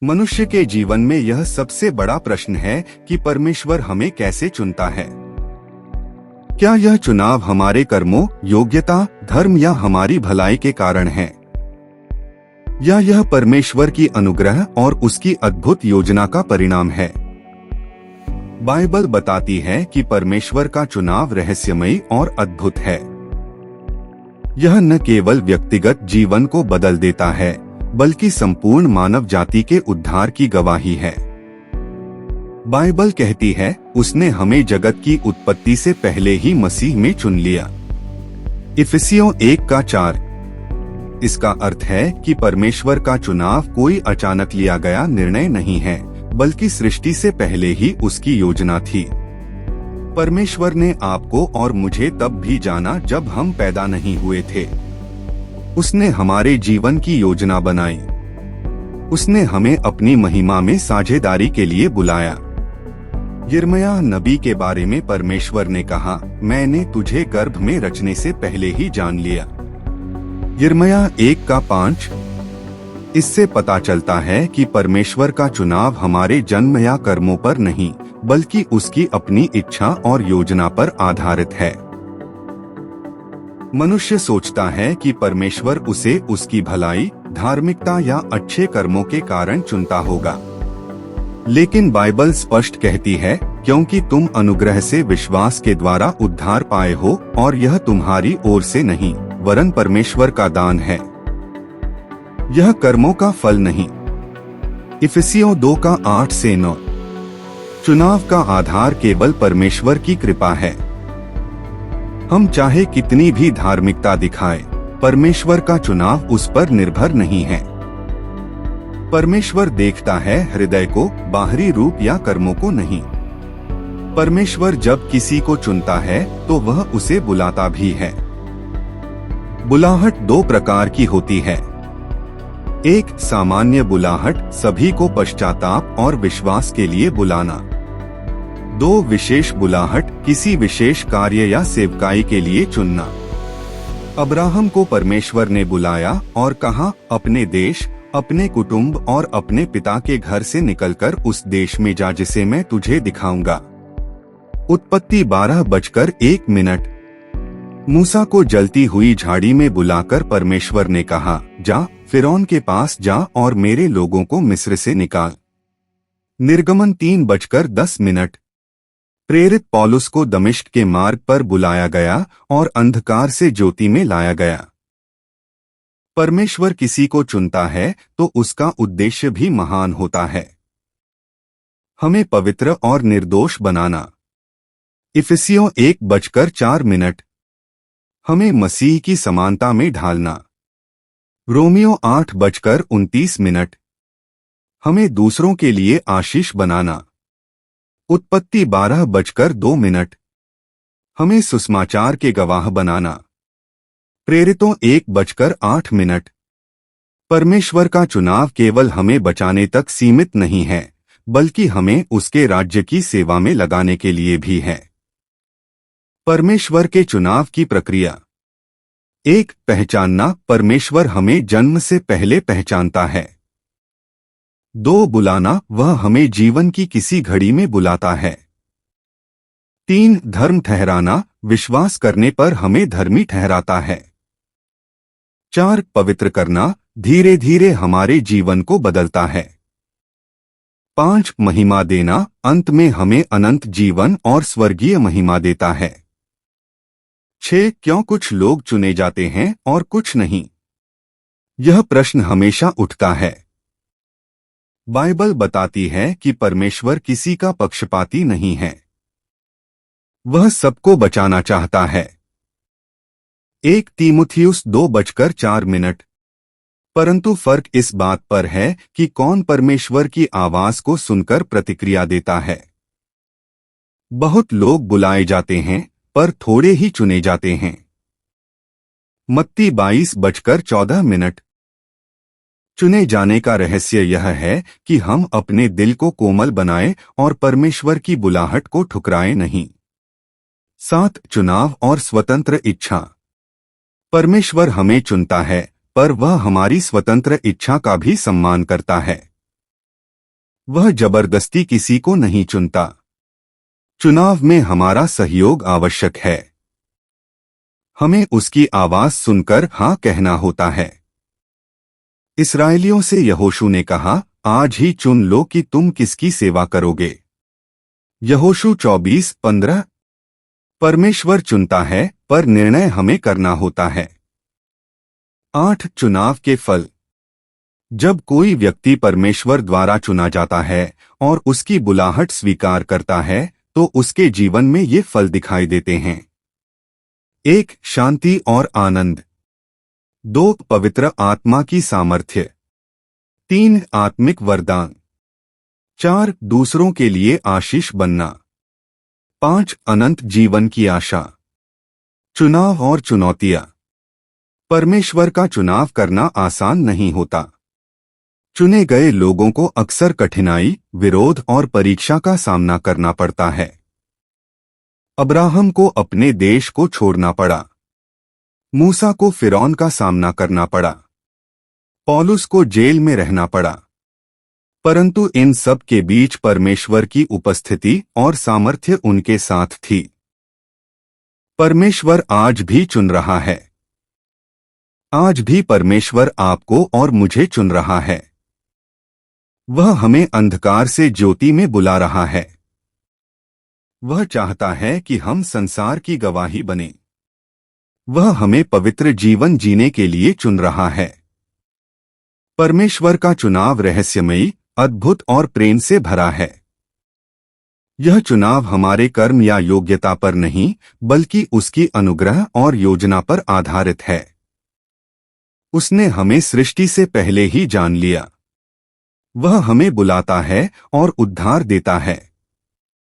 मनुष्य के जीवन में यह सबसे बड़ा प्रश्न है कि परमेश्वर हमें कैसे चुनता है। क्या यह चुनाव हमारे कर्मों, योग्यता, धर्म या हमारी भलाई के कारण है, या यह परमेश्वर की अनुग्रह और उसकी अद्भुत योजना का परिणाम है। बाइबल बताती है कि परमेश्वर का चुनाव रहस्यमयी और अद्भुत है। यह न केवल व्यक्तिगत जीवन को बदल देता है, बल्कि संपूर्ण मानव जाति के उद्धार की गवाही है। बाइबल कहती है, उसने हमें जगत की उत्पत्ति से पहले ही मसीह में चुन लिया। इफिसियों 1:4। इसका अर्थ है कि परमेश्वर का चुनाव कोई अचानक लिया गया निर्णय नहीं है, बल्कि सृष्टि से पहले ही उसकी योजना थी। परमेश्वर ने आपको और मुझे तब भी जाना जब हम पैदा नहीं हुए थे। उसने हमारे जीवन की योजना बनाई। उसने हमें अपनी महिमा में साझेदारी के लिए बुलाया। यिर्मयाह नबी के बारे में परमेश्वर ने कहा, मैंने तुझे गर्भ में रचने से पहले ही जान लिया। यिर्मयाह 1:5। इससे पता चलता है कि परमेश्वर का चुनाव हमारे जन्म या कर्मों पर नहीं, बल्कि उसकी अपनी इच्छा और योजना पर आधारित है। मनुष्य सोचता है कि परमेश्वर उसे उसकी भलाई, धार्मिकता या अच्छे कर्मों के कारण चुनता होगा। लेकिन बाइबल स्पष्ट कहती है, क्योंकि तुम अनुग्रह से विश्वास के द्वारा उद्धार पाए हो, और यह तुम्हारी ओर से नहीं, वरन परमेश्वर का दान है। यह कर्मों का फल नहीं। इफिसियों 2:8-9। चुनाव का आधार केवल परमेश्वर की कृपा है। हम चाहे कितनी भी धार्मिकता दिखाएं, परमेश्वर का चुनाव उस पर निर्भर नहीं है। परमेश्वर देखता है हृदय को, बाहरी रूप या कर्मों को नहीं। परमेश्वर जब किसी को चुनता है तो वह उसे बुलाता भी है। बुलाहट 2 प्रकार की होती है। एक सामान्य बुलाहट, सभी को पश्चाताप और विश्वास के लिए बुलाना। 2 विशेष बुलाहट, किसी विशेष कार्य या सेवकाई के लिए चुनना। अब्राहम को परमेश्वर ने बुलाया और कहा, अपने देश, अपने कुटुंब और अपने पिता के घर से निकलकर उस देश में जा जिसे मैं तुझे दिखाऊंगा। उत्पत्ति 12:1। मूसा को जलती हुई झाड़ी में बुलाकर परमेश्वर ने कहा, जा, फिरौन के पास जा और मेरे लोगों को मिस्र से निकाल। निर्गमन 3:10। प्रेरित पौलुस को दमिश्क के मार्ग पर बुलाया गया और अंधकार से ज्योति में लाया गया। परमेश्वर किसी को चुनता है तो उसका उद्देश्य भी महान होता है, हमें पवित्र और निर्दोष बनाना। इफिसियों 1:4। हमें मसीह की समानता में ढालना। रोमियो 8:29। हमें दूसरों के लिए आशीष बनाना। उत्पत्ति 12:2। हमें सुसमाचार के गवाह बनाना। प्रेरितों 1:8। परमेश्वर का चुनाव केवल हमें बचाने तक सीमित नहीं है, बल्कि हमें उसके राज्य की सेवा में लगाने के लिए भी है। परमेश्वर के चुनाव की प्रक्रिया। 1. पहचानना, परमेश्वर हमें जन्म से पहले पहचानता है। 2. बुलाना, वह हमें जीवन की किसी घड़ी में बुलाता है। 3. धर्म ठहराना, विश्वास करने पर हमें धर्मी ठहराता है। 4. पवित्र करना, धीरे धीरे हमारे जीवन को बदलता है। 5. महिमा देना, अंत में हमें अनंत जीवन और स्वर्गीय महिमा देता है। 6. क्यों कुछ लोग चुने जाते हैं और कुछ नहीं? यह प्रश्न हमेशा उठता है। बाइबल बताती है कि परमेश्वर किसी का पक्षपाती नहीं है। वह सबको बचाना चाहता है। 1 तीमुथियुस 2:4। परंतु फर्क इस बात पर है कि कौन परमेश्वर की आवाज को सुनकर प्रतिक्रिया देता है। बहुत लोग बुलाए जाते हैं, पर थोड़े ही चुने जाते हैं। मत्ती 22:14। चुने जाने का रहस्य यह है कि हम अपने दिल को कोमल बनाएं और परमेश्वर की बुलाहट को ठुकराएं नहीं। 7. चुनाव और स्वतंत्र इच्छा। परमेश्वर हमें चुनता है, पर वह हमारी स्वतंत्र इच्छा का भी सम्मान करता है। वह जबरदस्ती किसी को नहीं चुनता। चुनाव में हमारा सहयोग आवश्यक है। हमें उसकी आवाज सुनकर हाँ कहना होता है। इस्राएलियों से यहोशू ने कहा, आज ही चुन लो कि तुम किसकी सेवा करोगे। यहोशू 24:15। परमेश्वर चुनता है, पर निर्णय हमें करना होता है। 8 चुनाव के फल। जब कोई व्यक्ति परमेश्वर द्वारा चुना जाता है और उसकी बुलाहट स्वीकार करता है तो उसके जीवन में ये फल दिखाई देते हैं। 1 शांति और आनंद। 2 पवित्र आत्मा की सामर्थ्य। 3 आत्मिक वरदान। 4 दूसरों के लिए आशीष बनना। 5 अनंत जीवन की आशा। चुनाव और चुनौतियां। परमेश्वर का चुनाव करना आसान नहीं होता। चुने गए लोगों को अक्सर कठिनाई, विरोध और परीक्षा का सामना करना पड़ता है। अब्राहम को अपने देश को छोड़ना पड़ा। मूसा को फिरौन का सामना करना पड़ा। पौलुस को जेल में रहना पड़ा। परंतु इन सब के बीच परमेश्वर की उपस्थिति और सामर्थ्य उनके साथ थी। परमेश्वर आज भी चुन रहा है। आज भी परमेश्वर आपको और मुझे चुन रहा है। वह हमें अंधकार से ज्योति में बुला रहा है। वह चाहता है कि हम संसार की गवाही बने। वह हमें पवित्र जीवन जीने के लिए चुन रहा है। परमेश्वर का चुनाव रहस्यमयी, अद्भुत और प्रेम से भरा है। यह चुनाव हमारे कर्म या योग्यता पर नहीं, बल्कि उसकी अनुग्रह और योजना पर आधारित है। उसने हमें सृष्टि से पहले ही जान लिया। वह हमें बुलाता है और उद्धार देता है।